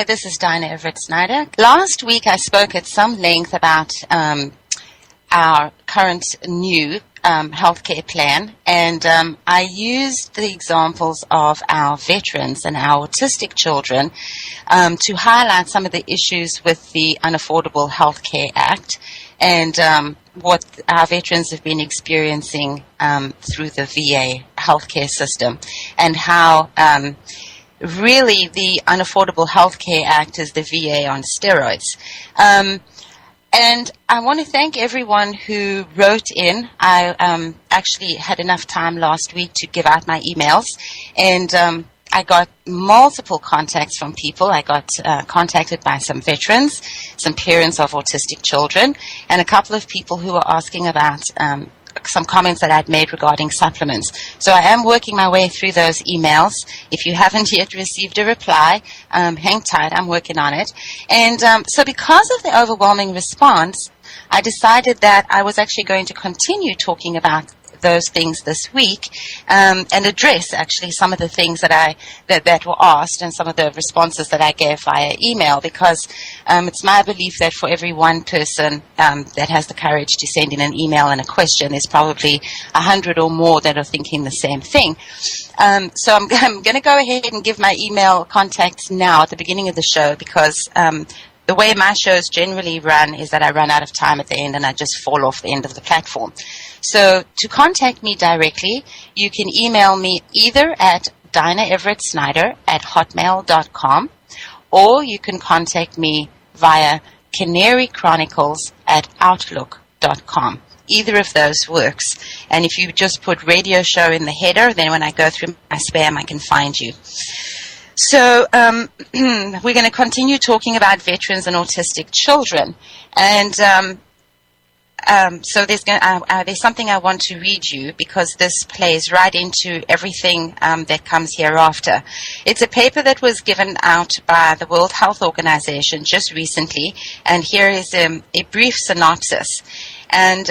Hi, this is Dinah Everett-Snyder. Last week I spoke at some length about our current new healthcare plan, and I used the examples of our veterans and our autistic children to highlight some of the issues with the Unaffordable Healthcare Act and what our veterans have been experiencing through the VA healthcare system, and how really the Unaffordable Healthcare Act is the VA on steroids. And I want to thank everyone who wrote in. I actually had enough time last week to give out my emails, and I got multiple contacts from people. I got contacted by some veterans, some parents of autistic children, and a couple of people who were asking about some comments that I'd made regarding supplements. So I am working my way through those emails. If you haven't yet received a reply, hang tight, I'm working on it. And so because of the overwhelming response, I decided that I was actually going to continue talking about those things this week, and address actually some of the things that were asked and some of the responses that I gave via email, because it's my belief that for every one person that has the courage to send in an email and a question, there's probably 100 or more that are thinking the same thing. So I'm going to go ahead and give my email contacts now at the beginning of the show, because the way my shows generally run is that I run out of time at the end and I just fall off the end of the platform. So to contact me directly, you can email me either at DinahEverettSnyder@hotmail.com, or you can contact me via Canary Chronicles @outlook.com. Either of those works. And if you just put radio show in the header, then when I go through my spam, I can find you. So we're going to continue talking about veterans and autistic children. And so there's something I want to read you, because this plays right into everything that comes hereafter. It's a paper that was given out by the World Health Organization just recently, and here is a brief synopsis. And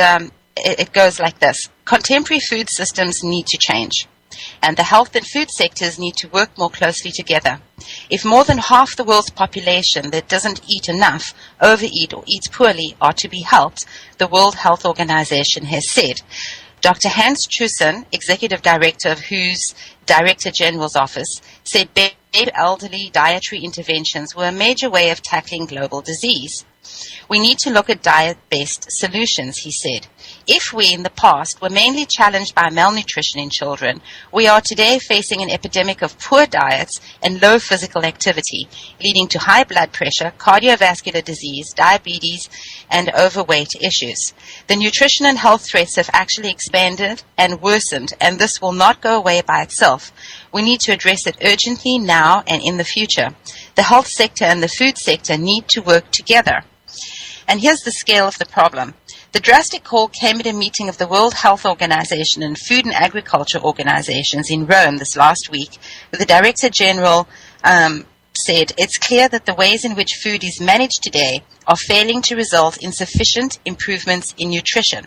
it goes like this. Contemporary food systems need to change, and the health and food sectors need to work more closely together. If more than half the world's population that doesn't eat enough, overeat, or eats poorly are to be helped, the World Health Organization has said. Dr. Hans Trussen, Executive Director of WHO's Director General's Office, said elderly dietary interventions were a major way of tackling global disease. We need to look at diet-based solutions, he said. If we, in the past, were mainly challenged by malnutrition in children, we are today facing an epidemic of poor diets and low physical activity, leading to high blood pressure, cardiovascular disease, diabetes, and overweight issues. The nutrition and health threats have actually expanded and worsened, and this will not go away by itself. We need to address it urgently now and in the future. The health sector and the food sector need to work together. And here's the scale of the problem. The drastic call came at a meeting of the World Health Organization and Food and Agriculture Organizations in Rome this last week, where the Director General said, it's clear that the ways in which food is managed today are failing to result in sufficient improvements in nutrition.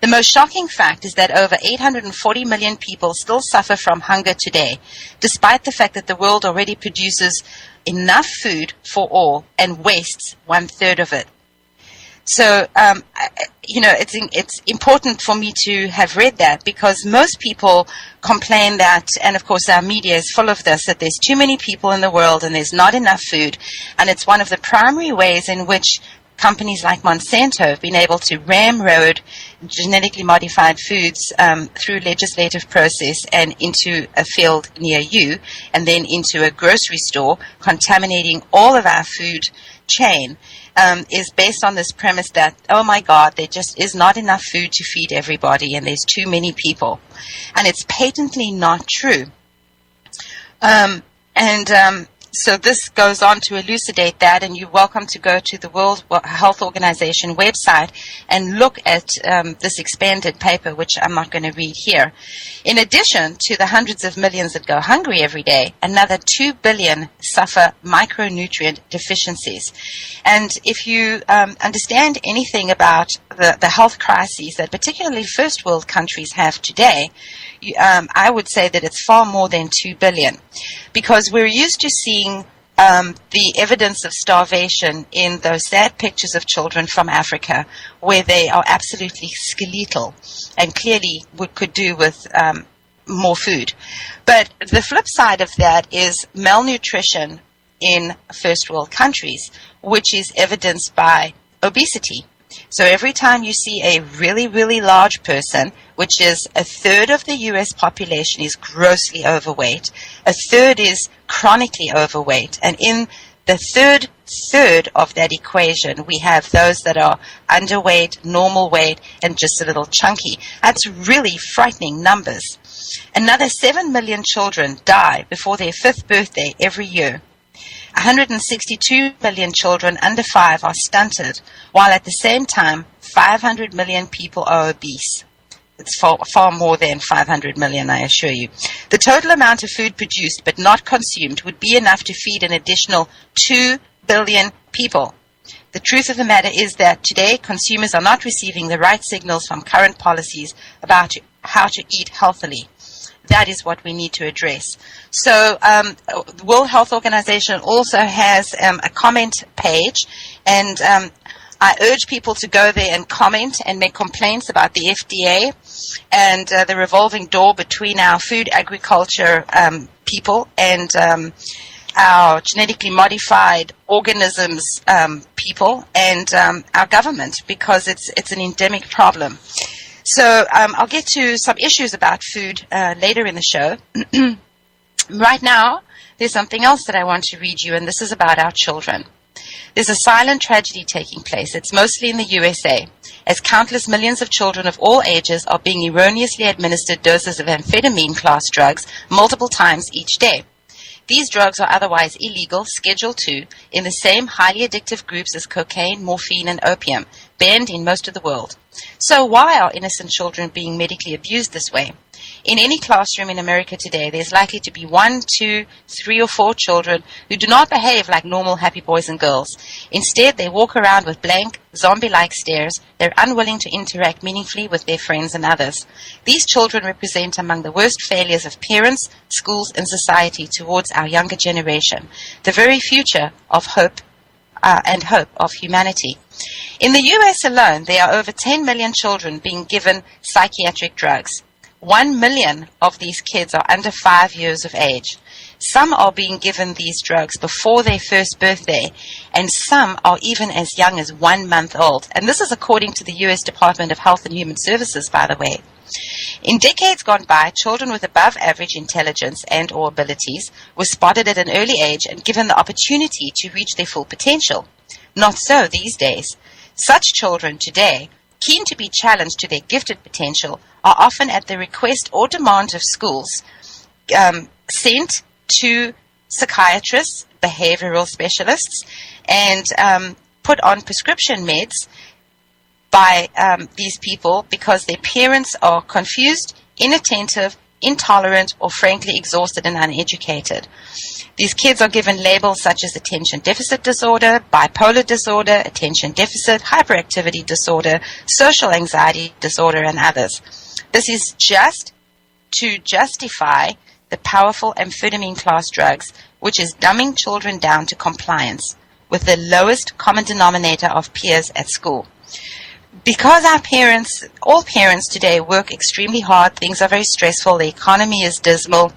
The most shocking fact is that over 840 million people still suffer from hunger today, despite the fact that the world already produces enough food for all and wastes 1/3 of it. So, it's important for me to have read that, because most people complain that, and of course our media is full of this, that there's too many people in the world and there's not enough food. And it's one of the primary ways in which companies like Monsanto have been able to ramrod genetically modified foods through legislative process and into a field near you, and then into a grocery store, contaminating all of our food chain. Is based on this premise that, oh my God, there just is not enough food to feed everybody and there's too many people. And it's patently not true. So this goes on to elucidate that, and you're welcome to go to the World Health Organization website and look at this expanded paper, which I'm not going to read here. In addition to the hundreds of millions that go hungry every day, another 2 billion suffer micronutrient deficiencies. And if you understand anything about the health crises that particularly first world countries have today, I would say that it's far more than 2 billion, because we're used to seeing the evidence of starvation in those sad pictures of children from Africa where they are absolutely skeletal and clearly could do with more food. But the flip side of that is malnutrition in first world countries, which is evidenced by obesity. So every time you see a really, really large person, which is a third of the U.S. population is grossly overweight, a third is chronically overweight, and in the third of that equation, we have those that are underweight, normal weight, and just a little chunky. That's really frightening numbers. Another 7 million children die before their 5th birthday every year. 162 million children under 5 are stunted, while at the same time, 500 million people are obese. It's far more than 500 million, I assure you. The total amount of food produced but not consumed would be enough to feed an additional 2 billion people. The truth of the matter is that today consumers are not receiving the right signals from current policies about how to eat healthily. That is what we need to address. So the World Health Organization also has a comment page, and I urge people to go there and comment and make complaints about the FDA and the revolving door between our food agriculture people and our genetically modified organisms people and our government, because it's an endemic problem. So I'll get to some issues about food later in the show. Right now, there's something else that I want to read you, and this is about our children. There's a silent tragedy taking place. It's mostly in the USA, as countless millions of children of all ages are being erroneously administered doses of amphetamine class drugs multiple times each day. These drugs are otherwise illegal, Schedule II, in the same highly addictive groups as cocaine, morphine, and opium, banned in most of the world. So why are innocent children being medically abused this way? In any classroom in America today, there's likely to be 1, 2, 3, or 4 children who do not behave like normal happy boys and girls. Instead, they walk around with blank, zombie-like stares. They're unwilling to interact meaningfully with their friends and others. These children represent among the worst failures of parents, schools, and society towards our younger generation, the very future of hope of humanity. In the U.S. alone, there are over 10 million children being given psychiatric drugs. 1 million of these kids are under 5 years of age. Some are being given these drugs before their first birthday, and some are even as young as 1 month old. And this is according to the U.S. Department of Health and Human Services, by the way. In decades gone by, children with above average intelligence and or abilities were spotted at an early age and given the opportunity to reach their full potential. Not so these days. Such children today, keen to be challenged to their gifted potential, are often at the request or demand of schools sent to psychiatrists, behavioral specialists, and put on prescription meds by these people because their parents are confused, inattentive, intolerant, or frankly exhausted and uneducated. These kids are given labels such as attention deficit disorder, bipolar disorder, attention deficit, hyperactivity disorder, social anxiety disorder, and others. This is just to justify the powerful amphetamine class drugs, which is dumbing children down to compliance with the lowest common denominator of peers at school. Because all parents today work extremely hard, things are very stressful, the economy is dismal,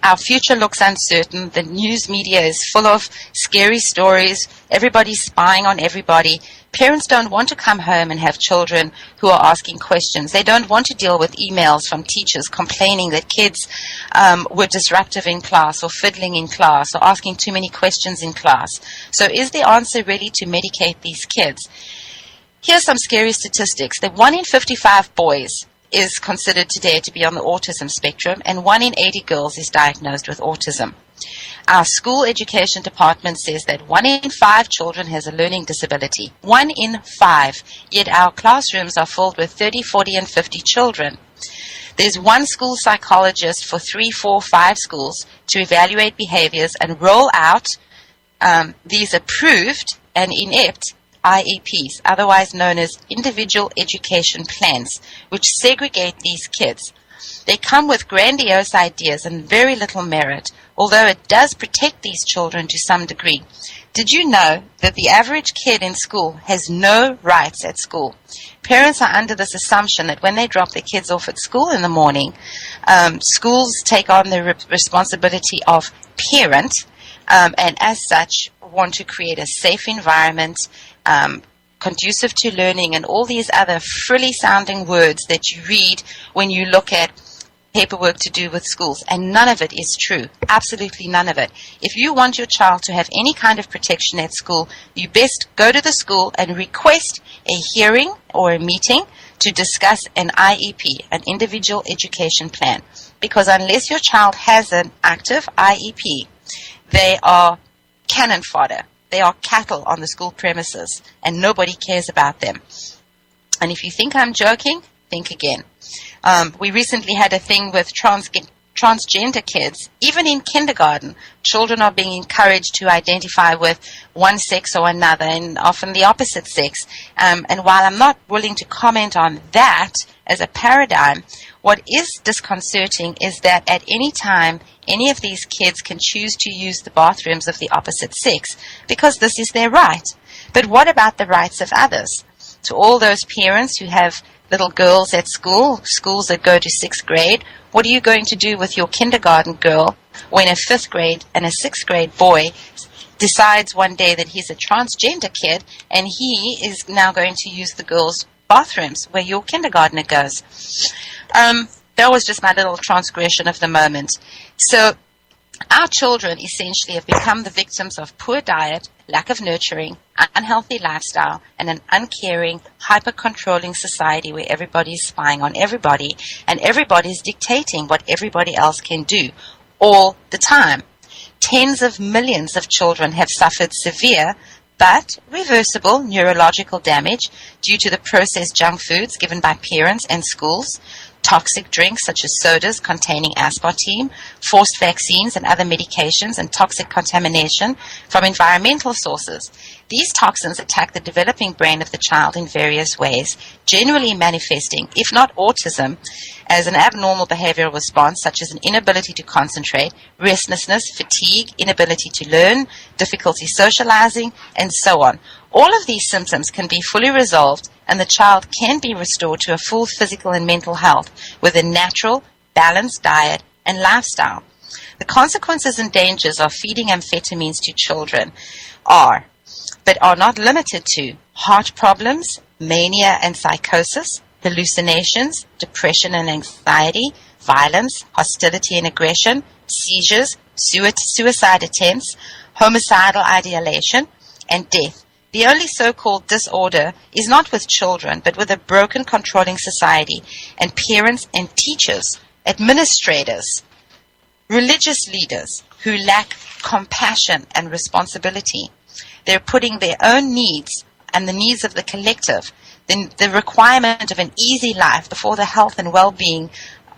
our future looks uncertain, the news media is full of scary stories, everybody's spying on everybody. Parents don't want to come home and have children who are asking questions. They don't want to deal with emails from teachers complaining that kids were disruptive in class or fiddling in class or asking too many questions in class. So is the answer really to medicate these kids? Here's some scary statistics. That 1 in 55 boys is considered today to be on the autism spectrum, and 1 in 80 girls is diagnosed with autism. Our school education department says that 1 in 5 children has a learning disability. 1 in 5. Yet our classrooms are filled with 30, 40, and 50 children. There's 1 school psychologist for 3, 4, 5 schools to evaluate behaviors and roll out these approved and inept IEPs, otherwise known as individual education plans, which segregate these kids. They come with grandiose ideas and very little merit, although it does protect these children to some degree. Did you know that the average kid in school has no rights at school? Parents are under this assumption that when they drop their kids off at school in the morning, schools take on the responsibility of parent, and as such want to create a safe environment, conducive to learning, and all these other frilly sounding words that you read when you look at paperwork to do with schools, and none of it is true. Absolutely none of it. If you want your child to have any kind of protection at school, you best go to the school and request a hearing or a meeting to discuss an IEP, an individual education plan. Because unless your child has an active IEP, they are cannon fodder. They are cattle on the school premises, and nobody cares about them. And if you think I'm joking, think again. We recently had a thing with transgender kids. Even in kindergarten, children are being encouraged to identify with one sex or another, and often the opposite sex. And while I'm not willing to comment on that as a paradigm, what is disconcerting is that at any time, any of these kids can choose to use the bathrooms of the opposite sex, because this is their right. But what about the rights of others? To all those parents who have little girls at schools that go to 6th grade, what are you going to do with your kindergarten girl when a 5th grade and a 6th grade boy decides one day that he's a transgender kid and he is now going to use the girls' bathrooms where your kindergartner goes? That was just my little transgression of the moment. So our children essentially have become the victims of poor diet, lack of nurturing, unhealthy lifestyle, and an uncaring, hyper-controlling society where everybody's spying on everybody and everybody's dictating what everybody else can do all the time. Tens of millions of children have suffered severe but reversible neurological damage due to the processed junk foods given by parents and schools, toxic drinks such as sodas containing aspartame, forced vaccines and other medications, and toxic contamination from environmental sources. These toxins attack the developing brain of the child in various ways, generally manifesting, if not autism, as an abnormal behavioral response such as an inability to concentrate, restlessness, fatigue, inability to learn, difficulty socializing, and so on. All of these symptoms can be fully resolved, and the child can be restored to a full physical and mental health with a natural, balanced diet and lifestyle. The consequences and dangers of feeding amphetamines to children are, but are not limited to, heart problems, mania and psychosis, hallucinations, depression and anxiety, violence, hostility and aggression, seizures, suicide attempts, homicidal ideation, and death. The only so-called disorder is not with children, but with a broken controlling society and parents and teachers, administrators, religious leaders who lack compassion and responsibility. They're putting their own needs and the needs of the collective, the requirement of an easy life before the health and well-being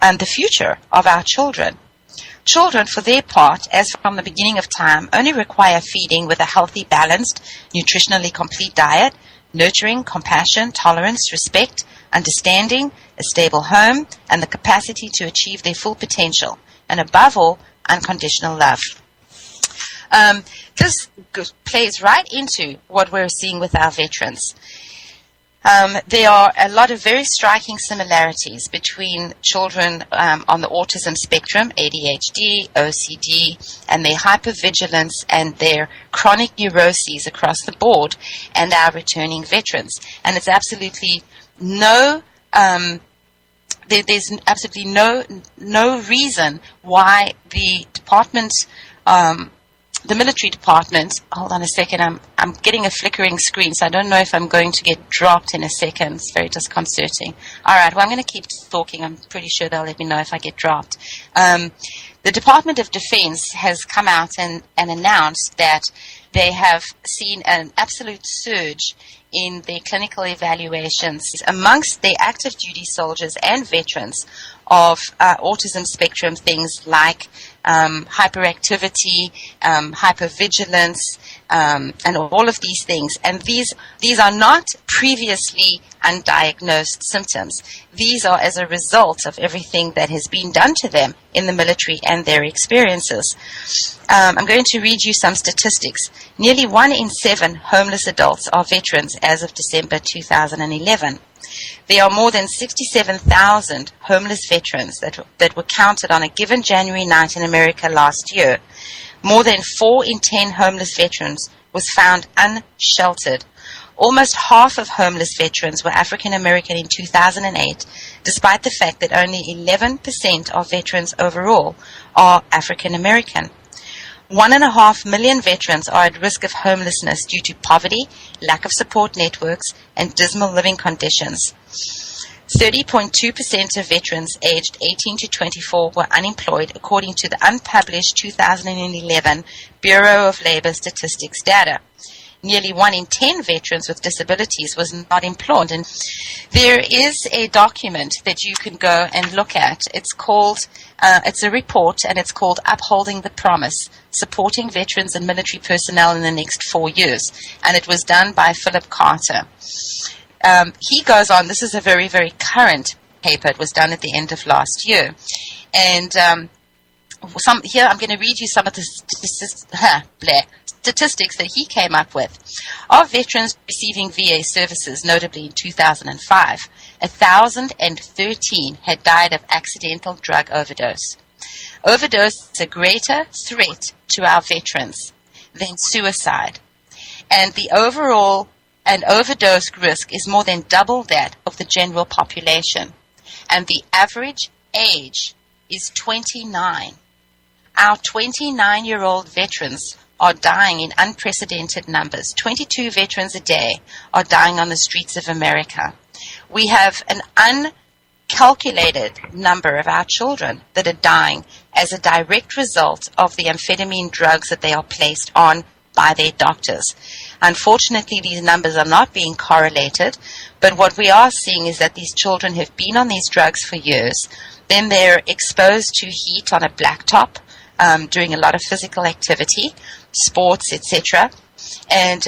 and the future of our children. Children, for their part, as from the beginning of time, only require feeding with a healthy, balanced, nutritionally complete diet, nurturing, compassion, tolerance, respect, understanding, a stable home, and the capacity to achieve their full potential, and above all, unconditional love. This plays right into what we're seeing with our veterans. There are a lot of very striking similarities between children on the autism spectrum, ADHD, OCD, and their hypervigilance and their chronic neuroses across the board, and our returning veterans. And it's absolutely there's absolutely no reason why the department, the military department, hold on a second, I'm getting a flickering screen, so I don't know if I'm going to get dropped in a second. It's very disconcerting. All right, well, I'm going to keep talking. I'm pretty sure they'll let me know if I get dropped. The Department of Defense has come out and announced that they have seen an absolute surge in their clinical evaluations amongst their active duty soldiers and veterans of autism spectrum things like hyperactivity, hypervigilance, and all of these things. And these are not previously undiagnosed symptoms. These are as a result of everything that has been done to them in the military and their experiences. I'm going to read you some statistics. Nearly 1 in 7 homeless adults are veterans as of December 2011. There are more than 67,000 homeless veterans that were counted on a given January night in America last year. More than 4 in 10 homeless veterans was found unsheltered. Almost half of homeless veterans were African American in 2008, despite the fact that only 11% of veterans overall are African American. 1.5 million veterans are at risk of homelessness due to poverty, lack of support networks, and dismal living conditions. 30.2% of veterans aged 18 to 24 were unemployed, according to the unpublished 2011 Bureau of Labor Statistics data. Nearly 1 in 10 veterans with disabilities was not employed. And there is a document that you can go and look at. It's called, it's a report, and it's called Upholding the Promise, Supporting Veterans and Military Personnel in the Next 4 Years. And it was done by Philip Carter. He goes on, this is a very, very current paper. It was done at the end of last year. And here I'm going to read you some of the statistics that he came up with. Of veterans receiving VA services, notably in 2005, 1,013 had died of accidental drug overdose. Overdose is a greater threat to our veterans than suicide. And the overall and overdose risk is more than double that of the general population. And the average age is 29. Our 29-year-old veterans are dying in unprecedented numbers. 22 veterans a day are dying on the streets of America. We have an uncalculated number of our children that are dying as a direct result of the amphetamine drugs that they are placed on by their doctors. Unfortunately, these numbers are not being correlated, but what we are seeing is that these children have been on these drugs for years. Then they're exposed to heat on a blacktop, doing a lot of physical activity, sports, etc. And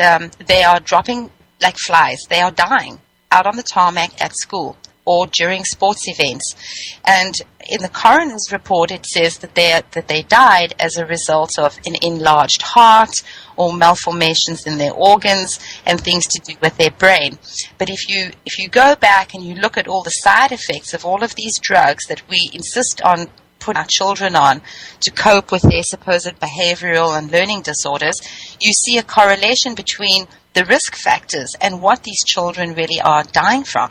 they are dropping like flies. They are dying out on the tarmac at school or during sports events. And in the coroner's report, it says that they died as a result of an enlarged heart or malformations in their organs and things to do with their brain. But if you go back and you look at all the side effects of all of these drugs that we insist on put our children on to cope with their supposed behavioral and learning disorders, you see a correlation between the risk factors and what these children really are dying from.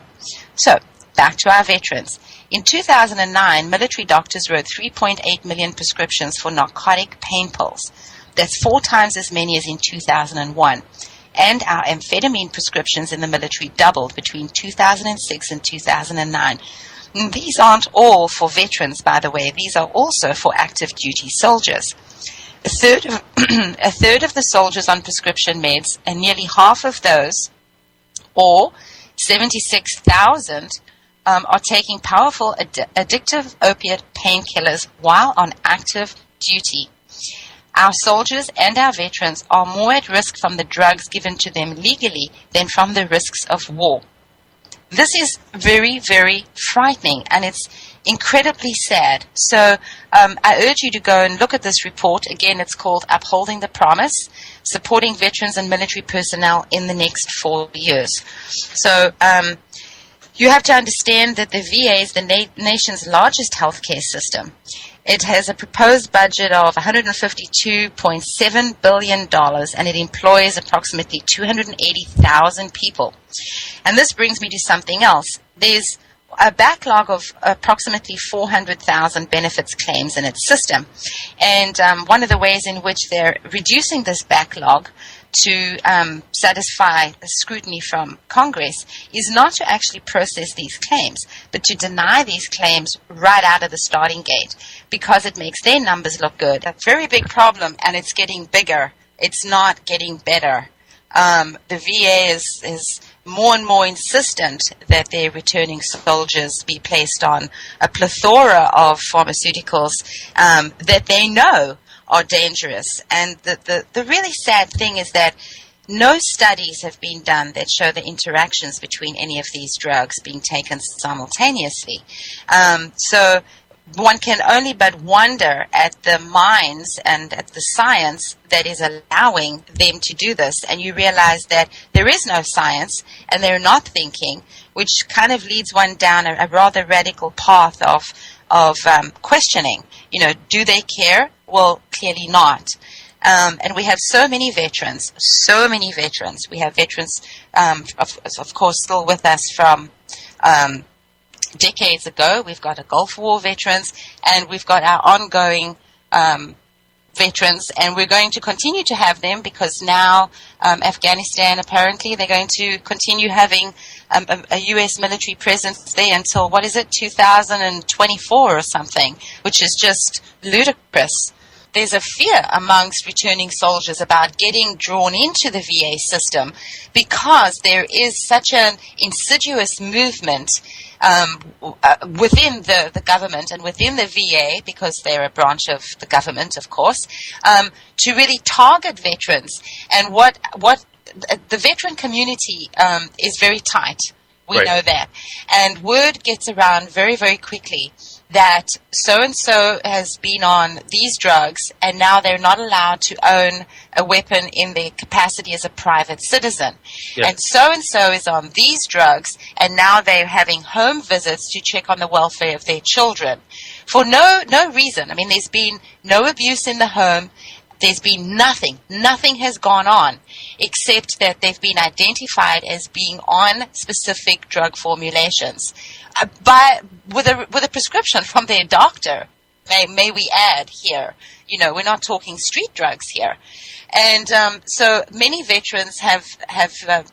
So, back to our veterans. In 2009, military doctors wrote 3.8 million prescriptions for narcotic pain pills. That's 4 times as many as in 2001. And our amphetamine prescriptions in the military doubled between 2006 and 2009. These aren't all for veterans, by the way. These are also for active duty soldiers. A third of the soldiers on prescription meds, and nearly half of those, or 76,000, are taking powerful addictive opiate painkillers while on active duty. Our soldiers and our veterans are more at risk from the drugs given to them legally than from the risks of war. This is very, very frightening, and it's incredibly sad. So I urge you to go and look at this report. Again, it's called Upholding the Promise, Supporting Veterans and Military Personnel in the Next 4 Years. So you have to understand that the VA is the nation's largest healthcare system. It has a proposed budget of $152.7 billion, and it employs approximately 280,000 people. And this brings me to something else. There's a backlog of approximately 400,000 benefits claims in its system. And one of the ways in which they're reducing this backlog to satisfy scrutiny from Congress is not to actually process these claims, but to deny these claims right out of the starting gate because it makes their numbers look good. A very big problem, and it's getting bigger. It's not getting better. The VA is more and more insistent that their returning soldiers be placed on a plethora of pharmaceuticals that they know are dangerous. And the really sad thing is that no studies have been done that show the interactions between any of these drugs being taken simultaneously. So one can only but wonder at the minds and at the science that is allowing them to do this. And you realize that there is no science and they're not thinking, which kind of leads one down a rather radical path of questioning. You know, do they care? Well, clearly not. And we have so many veterans. We have veterans, of course, still with us from decades ago. We've got a Gulf War veterans, and we've got our ongoing veterans, and we're going to continue to have them because now Afghanistan, apparently, they're going to continue having a U.S. military presence there until, 2024 or something, which is just ludicrous. There's a fear amongst returning soldiers about getting drawn into the VA system because there is such an insidious movement within the government and within the VA, because they're a branch of the government, of course, to really target veterans. And what the veteran community is very tight. We know that. And word gets around very, very quickly that so-and-so has been on these drugs and now they're not allowed to own a weapon in their capacity as a private citizen. Yeah. And so-and-so is on these drugs and now they're having home visits to check on the welfare of their children. For no reason. I mean, there's been no abuse in the home. There's been nothing. Nothing has gone on except that they've been identified as being on specific drug formulations with a prescription from their doctor. May we add here? You know, we're not talking street drugs here. And so many veterans have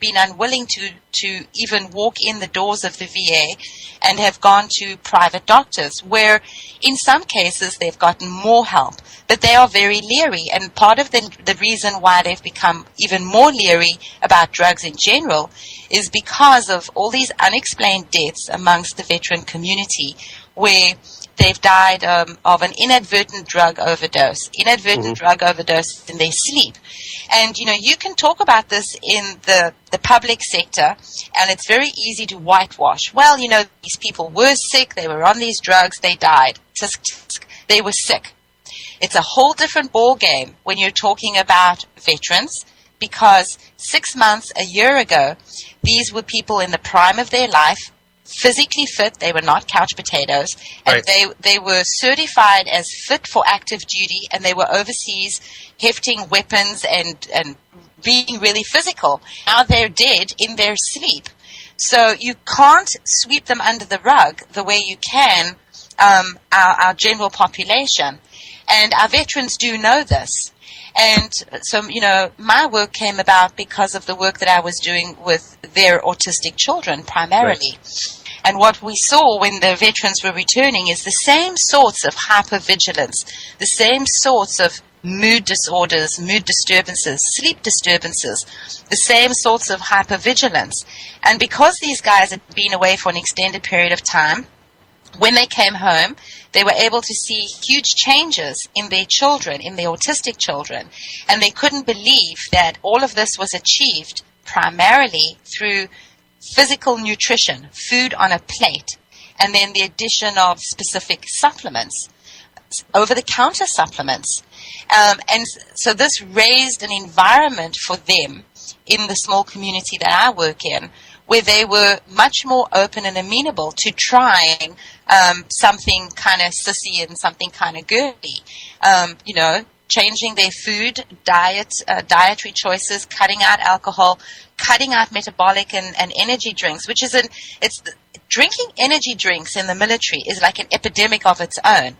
been unwilling to even walk in the doors of the VA and have gone to private doctors, where in some cases they've gotten more help. But they are very leery, and part of the reason why they've become even more leery about drugs in general is because of all these unexplained deaths amongst the veteran community, where they've died of an inadvertent drug overdose in their sleep. And, you know, you can talk about this in the public sector, and it's very easy to whitewash. Well, you know, these people were sick, they were on these drugs, they died. Tisk, tisk, they were sick. It's a whole different ball game when you're talking about veterans, because 6 months, a year ago, these were people in the prime of their life, physically fit. They were not couch potatoes, and they were certified as fit for active duty, and they were overseas hefting weapons and being really physical. Now they're dead in their sleep. So you can't sweep them under the rug the way you can our general population. And our veterans do know this. And so, you know, my work came about because of the work that I was doing with their autistic children primarily. Right. And what we saw when the veterans were returning is the same sorts of hypervigilance, the same sorts of mood disorders, mood disturbances, sleep disturbances, the same sorts of hypervigilance. And because these guys had been away for an extended period of time, when they came home, they were able to see huge changes in their children, in their autistic children. And they couldn't believe that all of this was achieved primarily through physical nutrition, food on a plate, and then the addition of specific supplements, over-the-counter supplements. And so this raised an environment for them in the small community that I work in, where they were much more open and amenable to trying something kind of sissy and something kind of girly. You know, changing their food, dietary choices, cutting out alcohol, cutting out metabolic and energy drinks, which is drinking energy drinks in the military is like an epidemic of its own,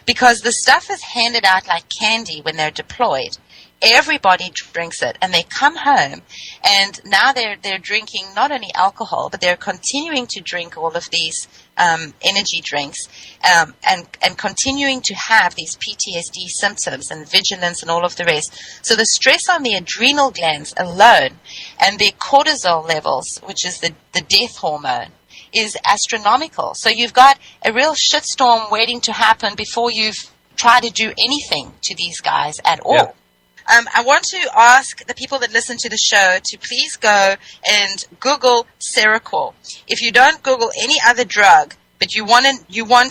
because the stuff is handed out like candy when they're deployed. Everybody drinks it, and they come home, and now they're drinking not only alcohol, but they're continuing to drink all of these energy drinks, and continuing to have these PTSD symptoms and vigilance and all of the rest. So the stress on the adrenal glands alone and their cortisol levels, which is the death hormone, is astronomical. So you've got a real shitstorm waiting to happen before you've tried to do anything to these guys at all. Yeah. I want to ask the people that listen to the show to please go and Google Seroquel. If you don't Google any other drug, but you want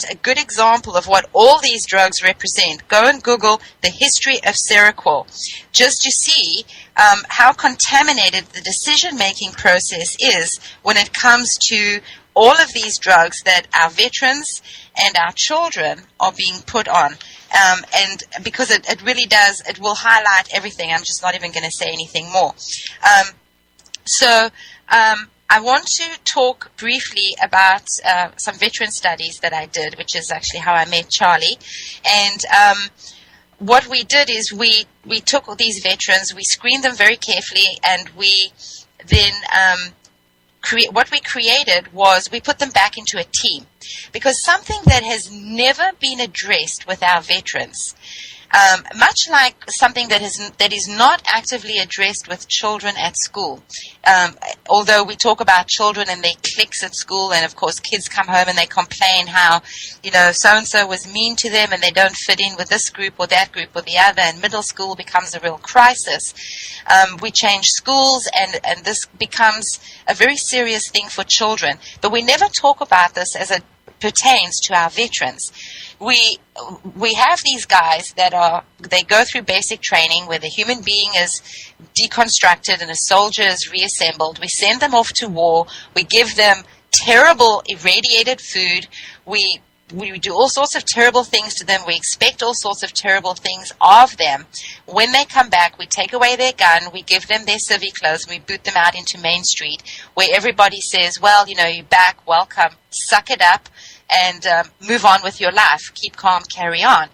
a good example of what all these drugs represent, go and Google the history of Seroquel, just to see how contaminated the decision-making process is when it comes to all of these drugs that our veterans and our children are being put on. And because it really does, it will highlight everything. I'm just not even going to say anything more. So I want to talk briefly about some veteran studies that I did, which is actually how I met Charlie. And what we did is we took these veterans, we screened them very carefully, and we then what we created was we put them back into a team, because something that has never been addressed with our veterans, much like something that is not actively addressed with children at school. Although we talk about children and their cliques at school, and of course kids come home and they complain how, so-and-so was mean to them and they don't fit in with this group or that group or the other, and middle school becomes a real crisis. We change schools, and this becomes a very serious thing for children. But we never talk about this as it pertains to our veterans. We have these guys they go through basic training where the human being is deconstructed and a soldier is reassembled. We send them off to war. We give them terrible irradiated food. We do all sorts of terrible things to them. We expect all sorts of terrible things of them. When they come back, we take away their gun, we give them their civvy clothes, we boot them out into Main Street, where everybody says, well, you're back, welcome, suck it up, and move on with your life. Keep calm, carry on.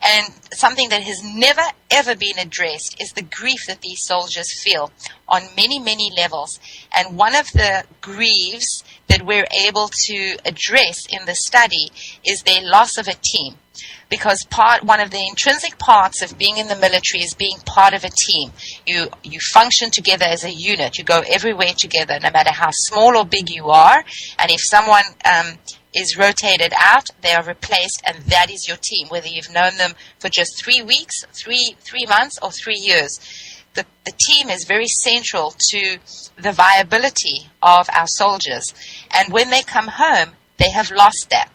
And something that has never, ever been addressed is the grief that these soldiers feel on many, many levels. And one of the grieves that we're able to address in the study is their loss of a team. Because one of the intrinsic parts of being in the military is being part of a team. You function together as a unit. You go everywhere together, no matter how small or big you are. And if someone is rotated out, they are replaced, and that is your team, whether you've known them for just 3 weeks, 3 months, or 3 years. The team is very central to the viability of our soldiers. And when they come home, they have lost that.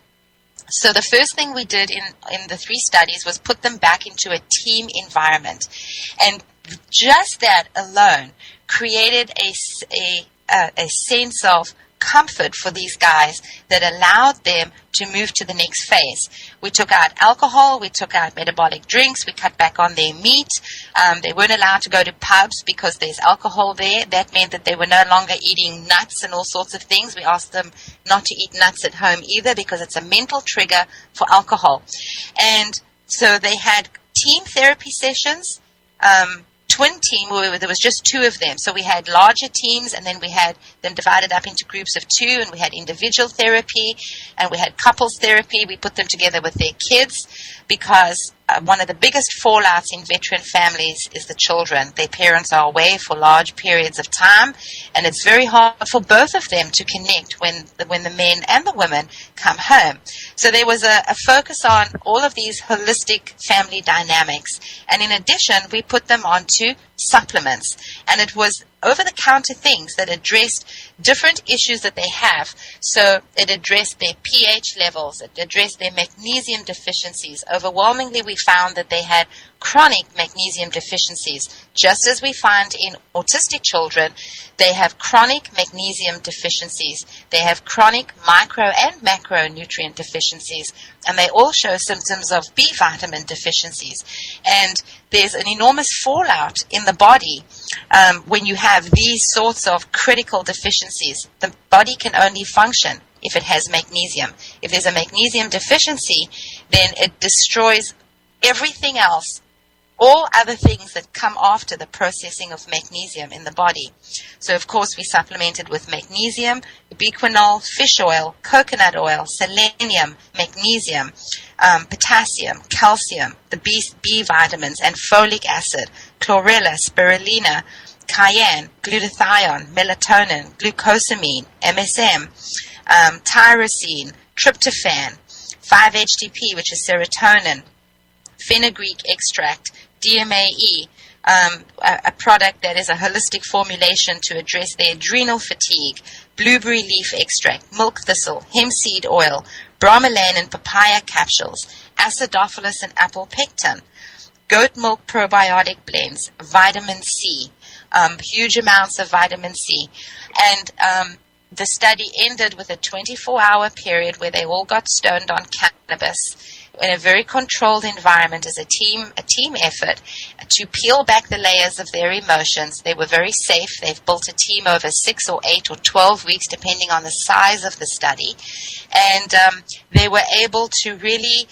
So the first thing we did in the 3 studies was put them back into a team environment. And just that alone created a sense of comfort for these guys that allowed them to move to the next phase. We took out alcohol, we took out metabolic drinks, we cut back on their meat. They weren't allowed to go to pubs because there's alcohol there. That meant that they were no longer eating nuts and all sorts of things. We asked them not to eat nuts at home either, because it's a mental trigger for alcohol. And so they had team therapy sessions, twin team where there was just 2 of them. So we had larger teams, and then we had them divided up into groups of 2, and we had individual therapy, and we had couples therapy. We put them together with their kids, because one of the biggest fallouts in veteran families is the children. Their parents are away for large periods of time, and it's very hard for both of them to connect when the men and the women come home. So there was a focus on all of these holistic family dynamics. And in addition, we put them onto supplements. And it was over-the-counter things that addressed different issues that they have. So it addressed their pH levels. It addressed their magnesium deficiencies. Overwhelmingly, we found that they had chronic magnesium deficiencies. Just as we find in autistic children, they have chronic magnesium deficiencies. They have chronic micro and macronutrient deficiencies. And they all show symptoms of B vitamin deficiencies. And there's an enormous fallout in the body when you have these sorts of critical deficiencies. The body can only function if it has magnesium. If there's a magnesium deficiency, then it destroys everything else all other things that come after the processing of magnesium in the body. So, of course, we supplemented with magnesium, ubiquinol, fish oil, coconut oil, selenium, magnesium, potassium, calcium, the B vitamins, and folic acid, chlorella, spirulina, cayenne, glutathione, melatonin, glucosamine, MSM, tyrosine, tryptophan, 5-HTP, which is serotonin, fenugreek extract, DMAE, a product that is a holistic formulation to address the adrenal fatigue, blueberry leaf extract, milk thistle, hemp seed oil, bromelain and papaya capsules, acidophilus and apple pectin, goat milk probiotic blends, vitamin C, huge amounts of vitamin C. And the study ended with a 24-hour period where they all got stoned on cannabis in a very controlled environment as a team effort to peel back the layers of their emotions. They were very safe. They've built a team over 6 or 8 or 12 weeks, depending on the size of the study. And they were able to really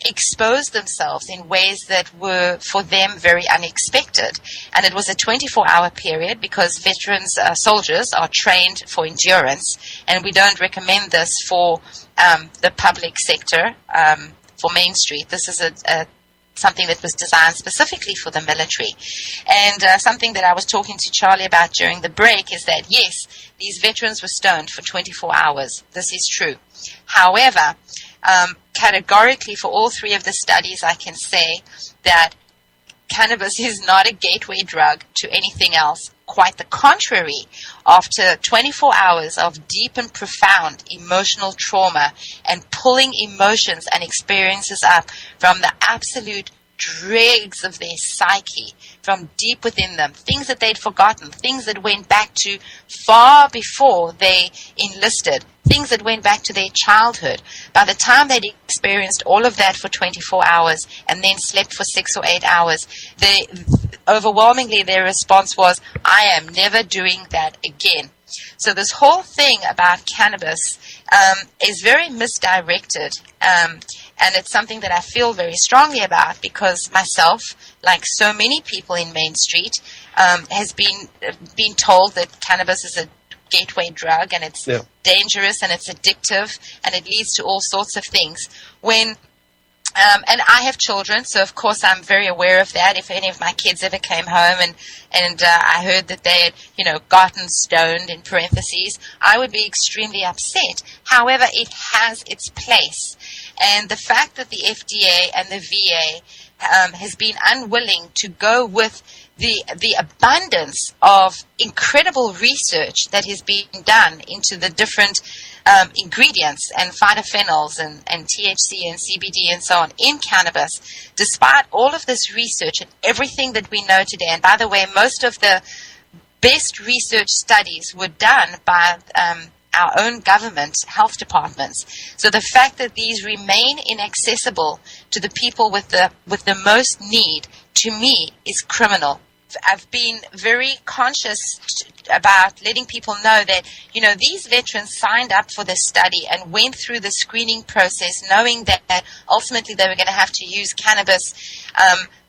expose themselves in ways that were for them very unexpected. And it was a 24-hour period because veterans, soldiers are trained for endurance, and we don't recommend this for the public sector, for Main Street. This is something that was designed specifically for the military. And something that I was talking to Charlie about during the break is that, yes, these veterans were stoned for 24 hours. This is true. However, categorically for all 3 of the studies, I can say that cannabis is not a gateway drug to anything else. Quite the contrary. After 24 hours of deep and profound emotional trauma and pulling emotions and experiences up from the absolute dregs of their psyche, from deep within them, things that they'd forgotten, things that went back to far before they enlisted, things that went back to their childhood. By the time they'd experienced all of that for 24 hours and then slept for 6 or 8 hours, overwhelmingly their response was, I am never doing that again. So this whole thing about cannabis is very misdirected, and it's something that I feel very strongly about because myself, like so many people in Main Street, has been told that cannabis is a gateway drug and it's dangerous and it's addictive and it leads to all sorts of things. And I have children, so of course I'm very aware of that. If any of my kids ever came home and I heard that they had, gotten stoned, in parentheses, I would be extremely upset. However, it has its place. And the fact that the FDA and the VA has been unwilling to go with the abundance of incredible research that has been done into the different ingredients and phytophenols and THC and CBD and so on in cannabis, despite all of this research and everything that we know today. And by the way, most of the best research studies were done by our own government health departments. So the fact that these remain inaccessible to the people with the most need, to me, is criminal. I've been very conscious about letting people know that, these veterans signed up for this study and went through the screening process knowing that ultimately they were going to have to use cannabis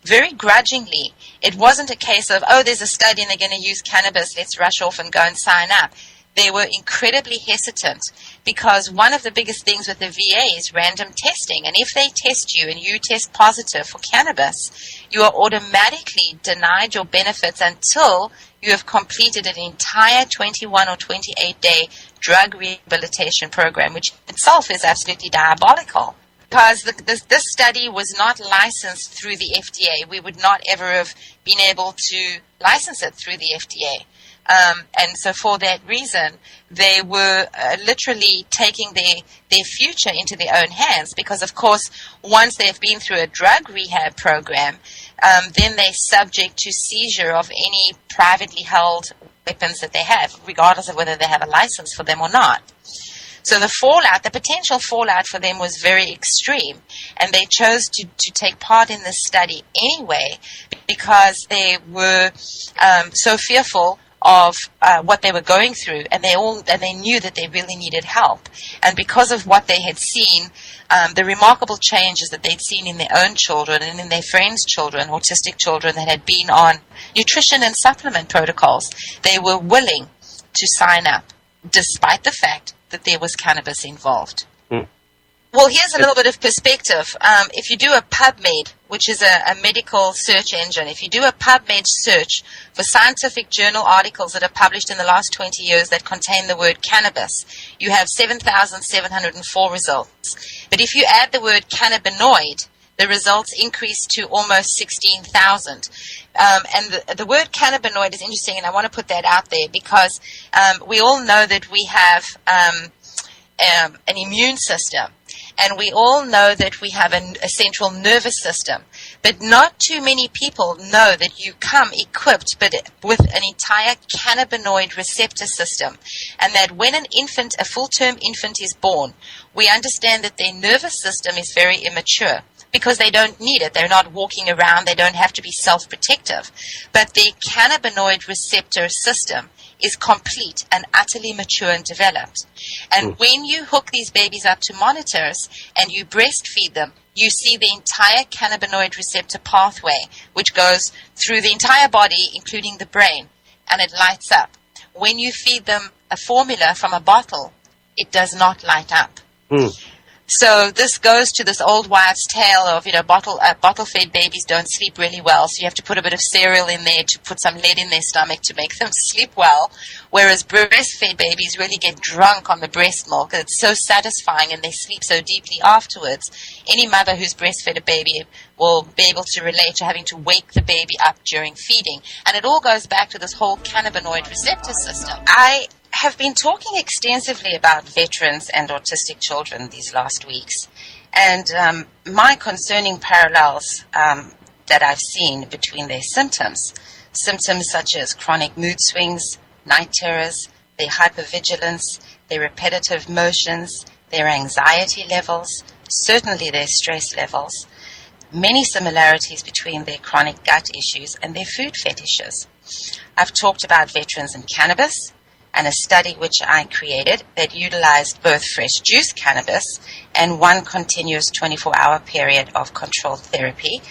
very grudgingly. It wasn't a case of, there's a study and they're going to use cannabis, let's rush off and go and sign up. They were incredibly hesitant because one of the biggest things with the VA is random testing. And if they test you and you test positive for cannabis, you are automatically denied your benefits until you have completed an entire 21 or 28-day drug rehabilitation program, which itself is absolutely diabolical. Because this study was not licensed through the FDA. We would not ever have been able to license it through the FDA. And so for that reason, they were literally taking their future into their own hands because, of course, once they've been through a drug rehab program, then they're subject to seizure of any privately held weapons that they have, regardless of whether they have a license for them or not. So the potential fallout for them was very extreme, and they chose to take part in this study anyway because they were so fearful of what they were going through, and they knew that they really needed help. And because of what they had seen, the remarkable changes that they'd seen in their own children and in their friends' children, autistic children that had been on nutrition and supplement protocols, they were willing to sign up, despite the fact that there was cannabis involved. Well, here's a little bit of perspective. If you do a PubMed, which is a medical search engine, if you do a PubMed search for scientific journal articles that are published in the last 20 years that contain the word cannabis, you have 7,704 results. But if you add the word cannabinoid, the results increase to almost 16,000. And the word cannabinoid is interesting, and I want to put that out there because we all know that we have an immune system. And we all know that we have a central nervous system. But not too many people know that you come equipped with an entire cannabinoid receptor system. And that when a full-term infant is born, we understand that their nervous system is very immature because they don't need it. They're not walking around. They don't have to be self-protective. But the cannabinoid receptor system is complete and utterly mature and developed. And when you hook these babies up to monitors and you breastfeed them, you see the entire cannabinoid receptor pathway, which goes through the entire body, including the brain, and it lights up. When you feed them a formula from a bottle, it does not light up. So this goes to this old wives' tale of, bottle-fed babies don't sleep really well, so you have to put a bit of cereal in there to put some lead in their stomach to make them sleep well, whereas breastfed babies really get drunk on the breast milk. It's so satisfying and they sleep so deeply afterwards. Any mother who's breastfed a baby will be able to relate to having to wake the baby up during feeding. And it all goes back to this whole cannabinoid receptor system. I have been talking extensively about veterans and autistic children these last weeks, and my concerning parallels that I've seen between their symptoms such as chronic mood swings, night terrors, their hypervigilance, their repetitive motions, their anxiety levels, certainly their stress levels, many similarities between their chronic gut issues and their food fetishes. I've talked about veterans and cannabis, and a study which I created that utilized both fresh juice cannabis and one continuous 24-hour period of controlled therapy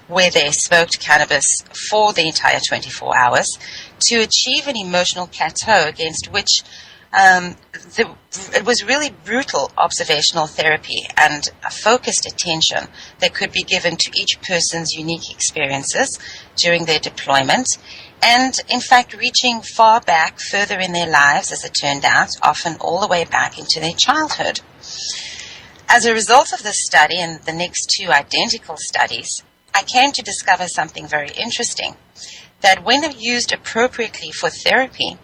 where they smoked cannabis for the entire 24 hours to achieve an emotional plateau against which it was really brutal observational therapy and a focused attention that could be given to each person's unique experiences during their deployment, and in fact reaching far back, further in their lives, as it turned out, often all the way back into their childhood. As a result of this study and the next two identical studies, I came to discover something very interesting, that when used appropriately for therapy,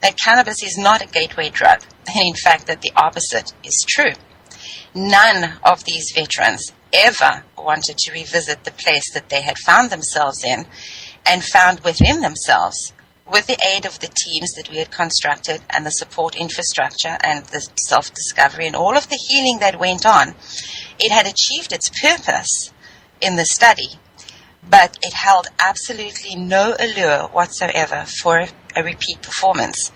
that cannabis is not a gateway drug, and in fact that the opposite is true. None of these veterans ever wanted to revisit the place that they had found themselves in and found within themselves, with the aid of the teams that we had constructed and the support infrastructure and the self-discovery and all of the healing that went on. It had achieved its purpose in the study, but it held absolutely no allure whatsoever for a repeat performance.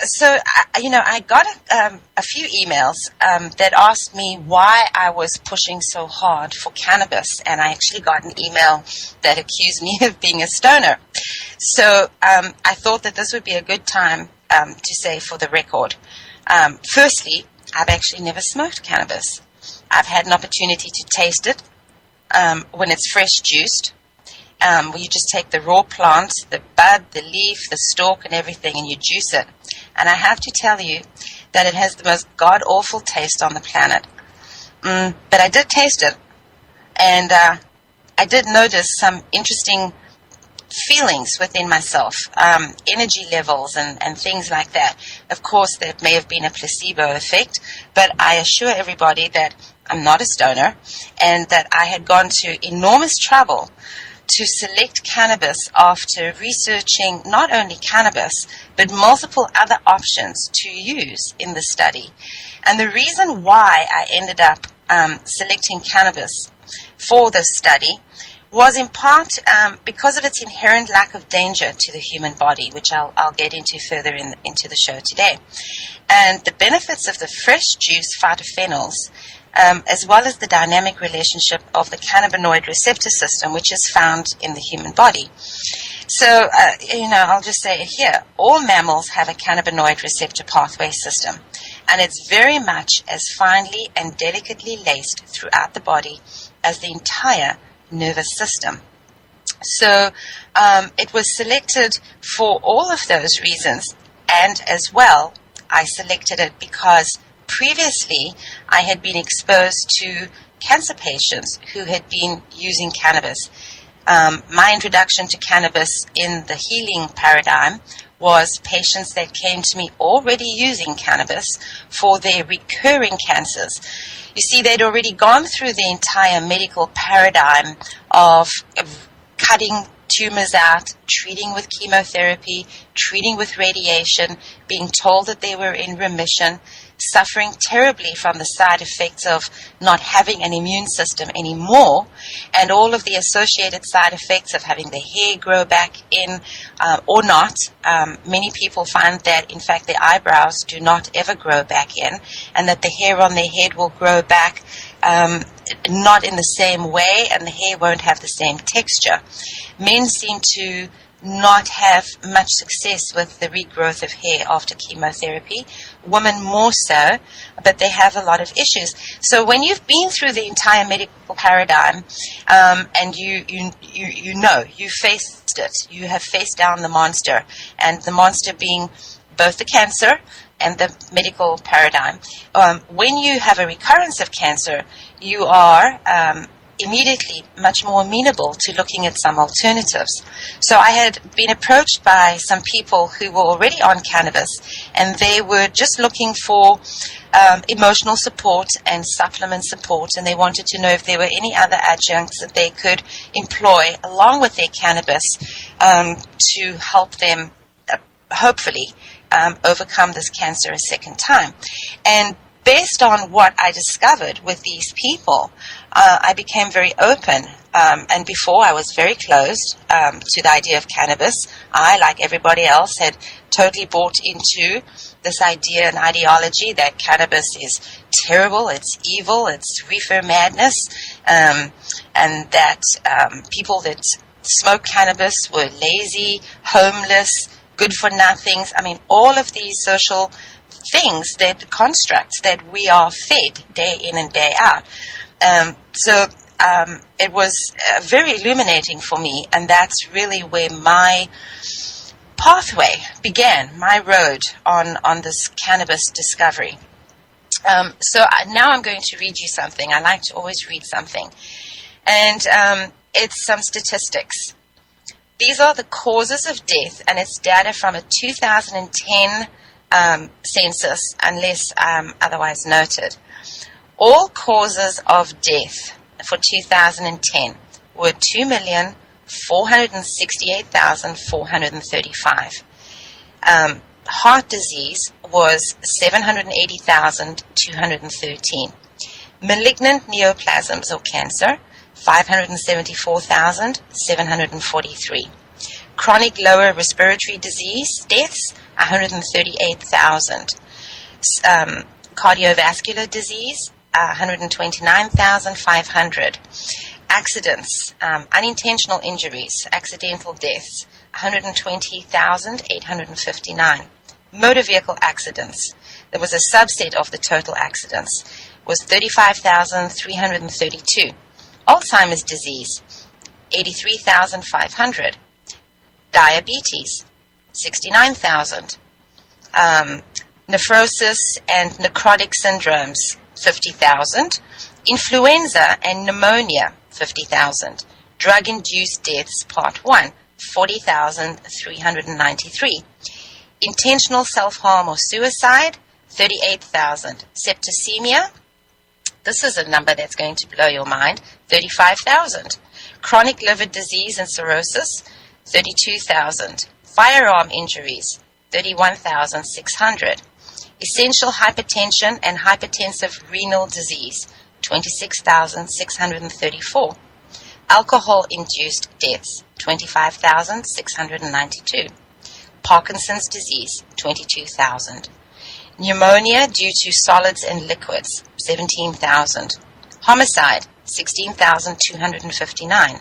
So I got a few emails that asked me why I was pushing so hard for cannabis, and I actually got an email that accused me of being a stoner. So I thought that this would be a good time to say for the record. Firstly, I've actually never smoked cannabis. I've had an opportunity to taste it when it's fresh juiced. Where you just take the raw plant, the bud, the leaf, the stalk, and everything, and you juice it. And I have to tell you that it has the most god-awful taste on the planet. But I did taste it, and I did notice some interesting feelings within myself, energy levels and things like that. Of course, there may have been a placebo effect, but I assure everybody that I'm not a stoner, and that I had gone to enormous trouble to select cannabis after researching not only cannabis, but multiple other options to use in the study. And the reason why I ended up selecting cannabis for this study was in part because of its inherent lack of danger to the human body, which I'll get into further into the show today. And the benefits of the fresh juice phytophenols, as well as the dynamic relationship of the cannabinoid receptor system, which is found in the human body. So, I'll just say it here, all mammals have a cannabinoid receptor pathway system, and it's very much as finely and delicately laced throughout the body as the entire nervous system. So it was selected for all of those reasons, and as well, I selected it because previously I had been exposed to cancer patients who had been using cannabis. My introduction to cannabis in the healing paradigm was patients that came to me already using cannabis for their recurring cancers. You see, they'd already gone through the entire medical paradigm of cutting tumors out, treating with chemotherapy, treating with radiation, being told that they were in remission, suffering terribly from the side effects of not having an immune system anymore, and all of the associated side effects of having the hair grow back in or not. Many people find that, in fact, their eyebrows do not ever grow back in, and that the hair on their head will grow back not in the same way, and the hair won't have the same texture. Men seem to not have much success with the regrowth of hair after chemotherapy. Women more so, but they have a lot of issues. So when you've been through the entire medical paradigm, and you faced it, you have faced down the monster, and the monster being both the cancer and the medical paradigm. When you have a recurrence of cancer, you are immediately much more amenable to looking at some alternatives. So I had been approached by some people who were already on cannabis, and they were just looking for emotional support and supplement support, and they wanted to know if there were any other adjuncts that they could employ along with their cannabis to help them hopefully overcome this cancer a second time. And based on what I discovered with these people, I became very open. And before, I was very closed to the idea of cannabis. I, like everybody else, had totally bought into this idea and ideology that cannabis is terrible, it's evil, it's reefer madness, and that people that smoke cannabis were lazy, homeless, good for nothings. I mean, all of these social things, that constructs that we are fed day in and day out. So it was very illuminating for me, and that's really where my pathway began, my road on this cannabis discovery. So now I'm going to read you something. I like to always read something. And it's some statistics. These are the causes of death, and it's data from a 2010 census, unless otherwise noted. All causes of death for 2010 were 2,468,435. Heart disease was 780,213. Malignant neoplasms or cancer, 574,743. Chronic lower respiratory disease deaths, 138,000. Cardiovascular disease, 129,500. Accidents, unintentional injuries, accidental deaths, 120,859. Motor vehicle accidents, there was a subset of the total accidents, was 35,332. Alzheimer's disease, 83,500. Diabetes, 69,000. Nephrosis and necrotic syndromes, 50,000. Influenza and pneumonia, 50,000. Drug-induced deaths, part 1, 40,393. Intentional self-harm or suicide, 38,000. Septicemia, this is a number that's going to blow your mind, 35,000. Chronic liver disease and cirrhosis, 32,000. Firearm injuries, 31,600. Essential hypertension and hypertensive renal disease, 26,634. Alcohol-induced deaths, 25,692. Parkinson's disease, 22,000. Pneumonia due to solids and liquids, 17,000. Homicide, 16,259.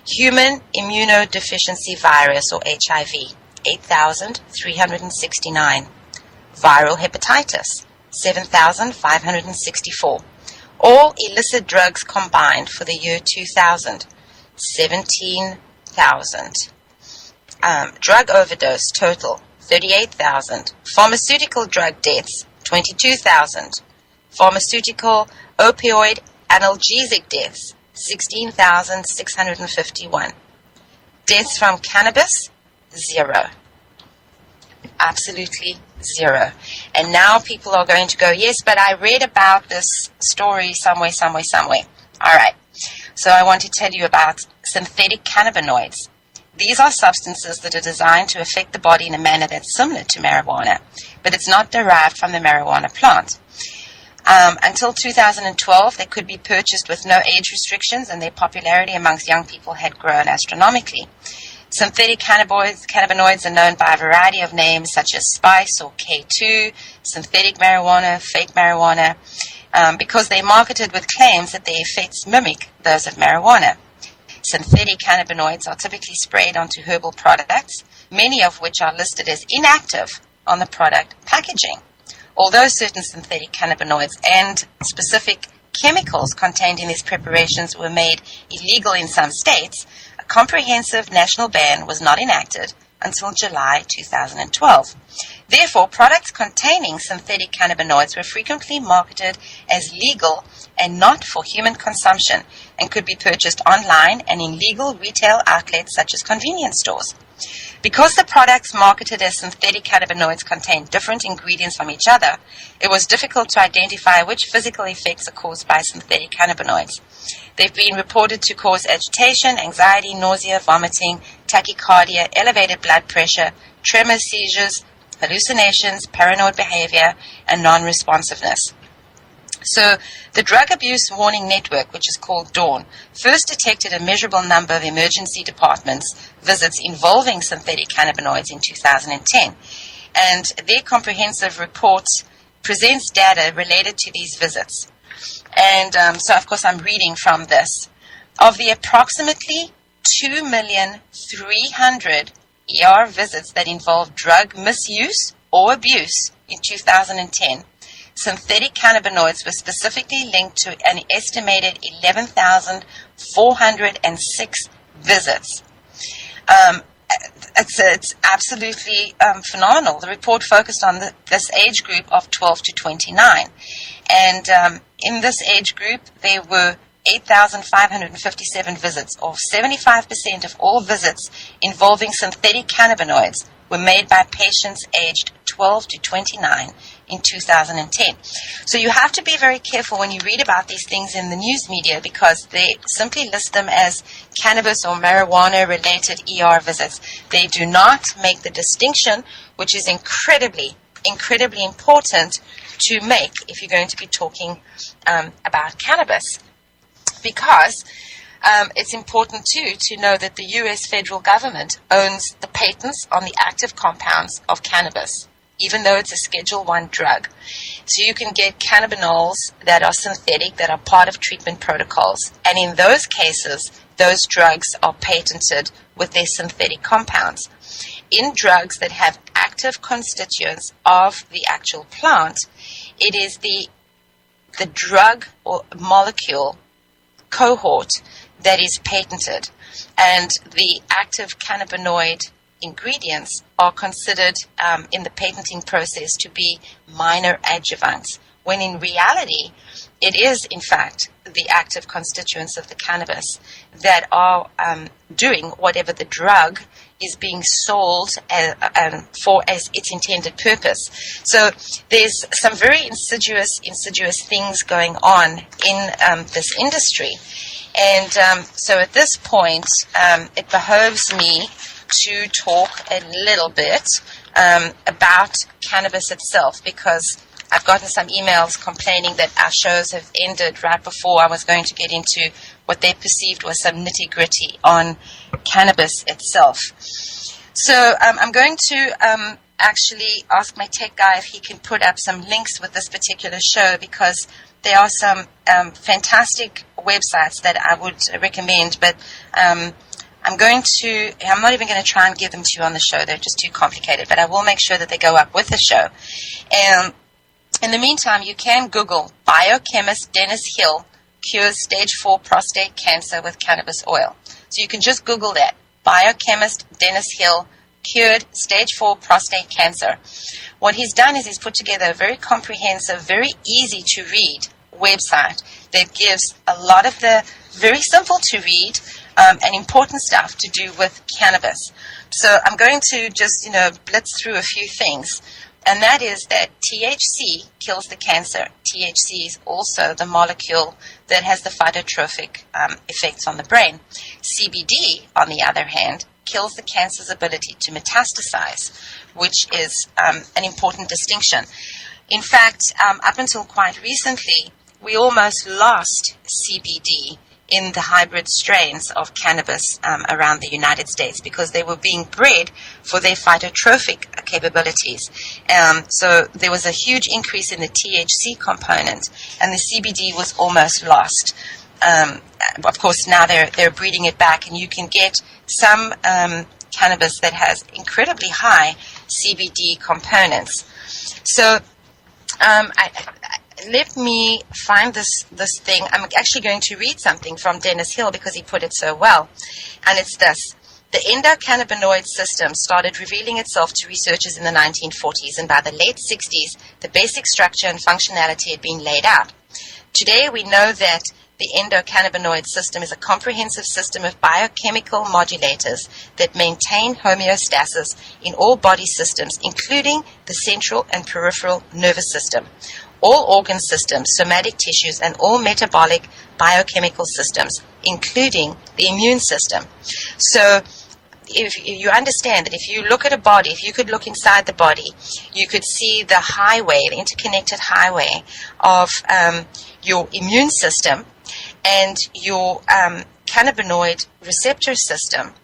Human immunodeficiency virus, or HIV, 8,369. Viral hepatitis, 7,564. All illicit drugs combined for the year 2000, 17,000. Drug overdose total, 38,000. Pharmaceutical drug deaths, 22,000. Pharmaceutical opioid analgesic deaths, 16,651. Deaths from cannabis, 0. Absolutely 0. And now people are going to go, yes, but I read about this story somewhere. All right. So I want to tell you about synthetic cannabinoids. These are substances that are designed to affect the body in a manner that's similar to marijuana, but it's not derived from the marijuana plant. Until 2012, they could be purchased with no age restrictions, and their popularity amongst young people had grown astronomically. Synthetic cannabinoids are known by a variety of names such as spice or K2, synthetic marijuana, fake marijuana, because they're marketed with claims that their effects mimic those of marijuana. Synthetic cannabinoids are typically sprayed onto herbal products, many of which are listed as inactive on the product packaging. Although certain synthetic cannabinoids and specific chemicals contained in these preparations were made illegal in some states, a comprehensive national ban was not enacted until July 2012. Therefore, products containing synthetic cannabinoids were frequently marketed as legal and not for human consumption, and could be purchased online and in legal retail outlets such as convenience stores. Because the products marketed as synthetic cannabinoids contained different ingredients from each other, it was difficult to identify which physical effects are caused by synthetic cannabinoids. They've been reported to cause agitation, anxiety, nausea, vomiting, tachycardia, elevated blood pressure, tremors, seizures, hallucinations, paranoid behavior, and non-responsiveness. So the Drug Abuse Warning Network, which is called DAWN, first detected a measurable number of emergency departments visits involving synthetic cannabinoids in 2010. And their comprehensive report presents data related to these visits. And so, of course, I'm reading from this. Of the approximately 2,300,000 ER visits that involved drug misuse or abuse in 2010, synthetic cannabinoids were specifically linked to an estimated 11,406 visits. It's absolutely phenomenal. The report focused on this age group of 12 to 29. And in this age group, there were 8,557 visits, or 75% of all visits involving synthetic cannabinoids were made by patients aged 12 to 29 in 2010. So you have to be very careful when you read about these things in the news media, because they simply list them as cannabis or marijuana-related ER visits. They do not make the distinction, which is incredibly important to make if you're going to be talking about cannabis. Because it's important, too, to know that the U.S. federal government owns the patents on the active compounds of cannabis, even though it's a Schedule I drug. So you can get cannabinoids that are synthetic, that are part of treatment protocols. And in those cases, those drugs are patented with their synthetic compounds. In drugs that have active constituents of the actual plant, it is the drug or molecule cohort that is patented, and the active cannabinoid ingredients are considered in the patenting process to be minor adjuvants, when in reality it is in fact the active constituents of the cannabis that are doing whatever the drug is being sold for as its intended purpose. So there's some very insidious things going on in this industry. And so at this point, it behoves me to talk a little bit about cannabis itself, because I've gotten some emails complaining that our shows have ended right before I was going to get into what they perceived was some nitty-gritty on cannabis itself. So I'm going to actually ask my tech guy if he can put up some links with this particular show, because there are some fantastic websites that I would recommend, but I'm not even going to try and give them to you on the show. They're just too complicated, but I will make sure that they go up with the show. And in the meantime, you can Google biochemist Dennis Hill cures stage 4 prostate cancer with cannabis oil. So you can just Google that, biochemist Dennis Hill cured stage 4 prostate cancer. What he's done is he's put together a very comprehensive, very easy to read website that gives a lot of the very simple to read and important stuff to do with cannabis. So I'm going to just, blitz through a few things. And that is that THC kills the cancer. THC is also the molecule that has the phytotropic effects on the brain. CBD, on the other hand, kills the cancer's ability to metastasize, which is an important distinction. In fact, up until quite recently, we almost lost CBD in the hybrid strains of cannabis around the United States because they were being bred for their phytotropic capabilities. So there was a huge increase in the THC component, and the CBD was almost lost. Of course, now they're breeding it back, and you can get some cannabis that has incredibly high CBD components. So let me find this thing. I'm actually going to read something from Dennis Hill because he put it so well. And it's this. The endocannabinoid system started revealing itself to researchers in the 1940s, and by the late 60s, the basic structure and functionality had been laid out. Today, we know that the endocannabinoid system is a comprehensive system of biochemical modulators that maintain homeostasis in all body systems, including the central and peripheral nervous system, all organ systems, somatic tissues, and all metabolic biochemical systems, including the immune system. So if you understand that if you look at a body, if you could look inside the body, you could see the highway, the interconnected highway of your immune system and your cannabinoid receptor system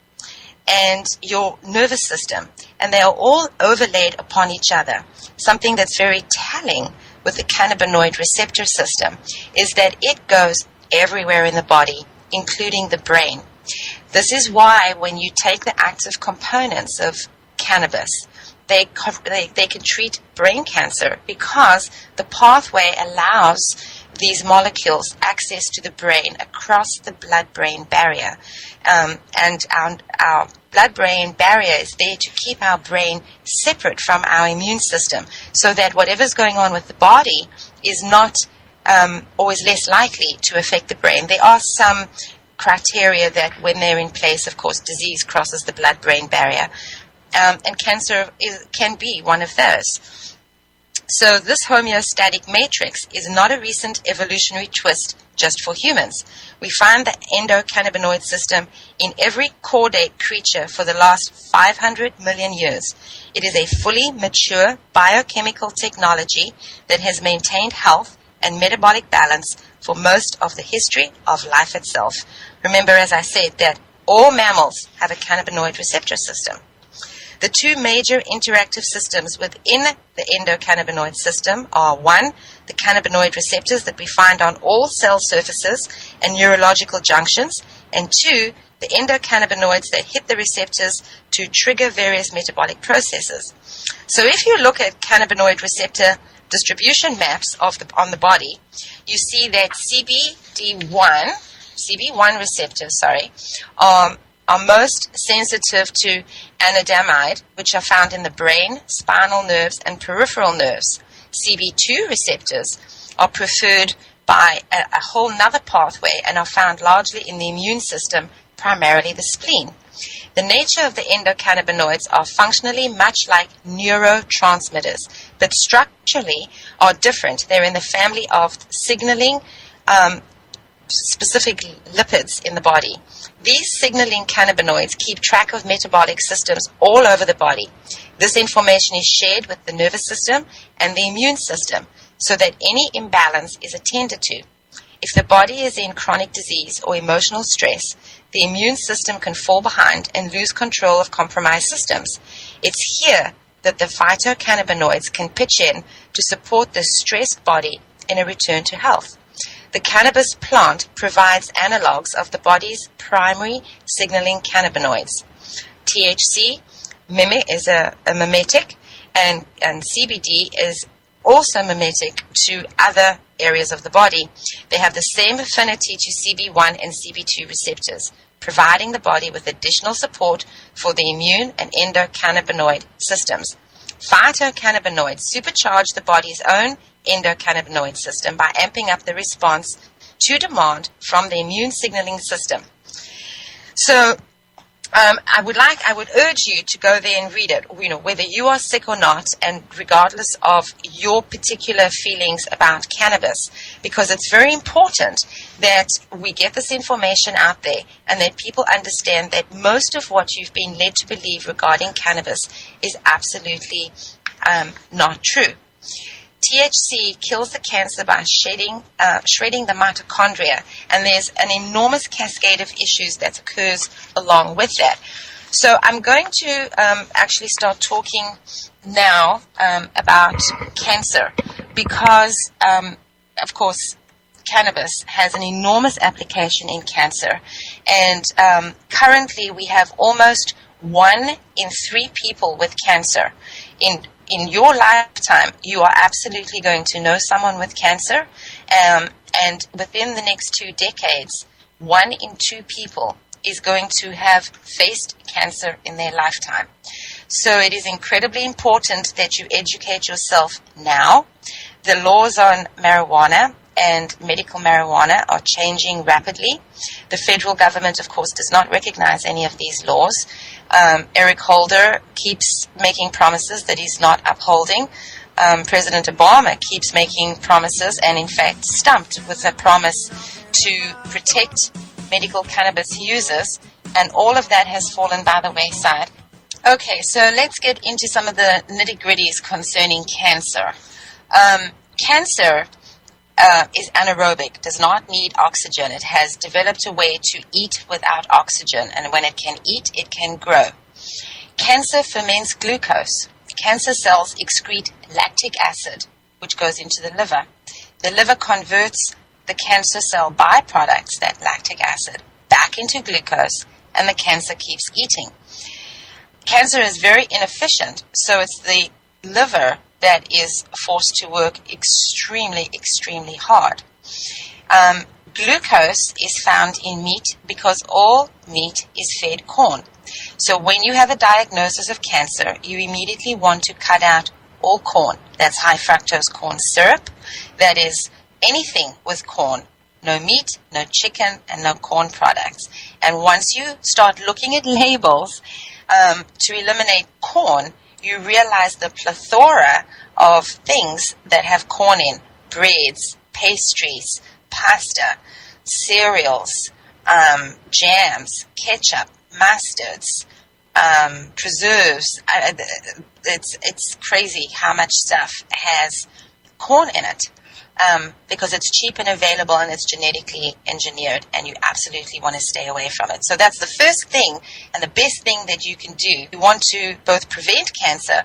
and your nervous system. And they are all overlaid upon each other. Something that's very telling with the cannabinoid receptor system is that it goes everywhere in the body, including the brain. This is why when you take the active components of cannabis, they can treat brain cancer, because the pathway allows these molecules access to the brain across the blood-brain barrier. And our blood-brain barrier is there to keep our brain separate from our immune system, so that whatever's going on with the body is not always less likely to affect the brain. There are some criteria that when they're in place, of course, disease crosses the blood-brain barrier, and cancer can be one of those. So this homeostatic matrix is not a recent evolutionary twist just for humans. We find the endocannabinoid system in every chordate creature for the last 500 million years. It is a fully mature biochemical technology that has maintained health and metabolic balance for most of the history of life itself. Remember, as I said, that all mammals have a cannabinoid receptor system. The two major interactive systems within the endocannabinoid system are, one, the cannabinoid receptors that we find on all cell surfaces and neurological junctions, and two, the endocannabinoids that hit the receptors to trigger various metabolic processes. So if you look at cannabinoid receptor distribution maps on the body, you see that CB1 receptors, are most sensitive to anandamide, which are found in the brain, spinal nerves, and peripheral nerves. CB2 receptors are preferred by a whole nother pathway and are found largely in the immune system, primarily the spleen. The nature of the endocannabinoids are functionally much like neurotransmitters, but structurally are different. They're in the family of signaling specific lipids in the body. These signaling cannabinoids keep track of metabolic systems all over the body. This information is shared with the nervous system and the immune system so that any imbalance is attended to. If the body is in chronic disease or emotional stress, the immune system can fall behind and lose control of compromised systems. It's here that the phytocannabinoids can pitch in to support the stressed body in a return to health. The cannabis plant provides analogs of the body's primary signaling cannabinoids. THC is a mimetic, and CBD is also mimetic to other areas of the body. They have the same affinity to CB1 and CB2 receptors, providing the body with additional support for the immune and endocannabinoid systems. Phytocannabinoids supercharge the body's own endocannabinoid system by amping up the response to demand from the immune signaling system. So I would urge you to go there and read it, whether you are sick or not, and regardless of your particular feelings about cannabis, because it's very important that we get this information out there and that people understand that most of what you've been led to believe regarding cannabis is absolutely not true. THC kills the cancer by shredding the mitochondria, and there's an enormous cascade of issues that occurs along with that. So I'm going to actually start talking now about cancer because, of course, cannabis has an enormous application in cancer, and currently we have almost 1 in 3 people with cancer. In your lifetime, you are absolutely going to know someone with cancer, and within the next 2 decades, 1 in 2 people is going to have faced cancer in their lifetime. So it is incredibly important that you educate yourself now. The laws on marijuana and medical marijuana are changing rapidly. The federal government, of course, does not recognize any of these laws. Eric Holder keeps making promises that he's not upholding. President Obama keeps making promises and, in fact, stumped with a promise to protect medical cannabis users, and all of that has fallen by the wayside. Okay, so let's get into some of the nitty-gritties concerning cancer. Cancer is anaerobic, does not need oxygen. It has developed a way to eat without oxygen, and when it can eat, it can grow. Cancer ferments glucose. Cancer cells excrete lactic acid, which goes into the liver. The liver converts the cancer cell byproducts, that lactic acid, back into glucose, and the cancer keeps eating. Cancer is very inefficient, so it's the liver that is forced to work extremely, extremely hard. Glucose is found in meat because all meat is fed corn. So when you have a diagnosis of cancer, you immediately want to cut out all corn. That's high fructose corn syrup. That is anything with corn. No meat, no chicken, and no corn products. And once you start looking at labels to eliminate corn, you realize the plethora of things that have corn in: breads, pastries, pasta, cereals, jams, ketchup, mustards, preserves. It's crazy how much stuff has corn in it. Because it's cheap and available and it's genetically engineered, and you absolutely want to stay away from it. So that's the first thing and the best thing that you can do. You want to both prevent cancer,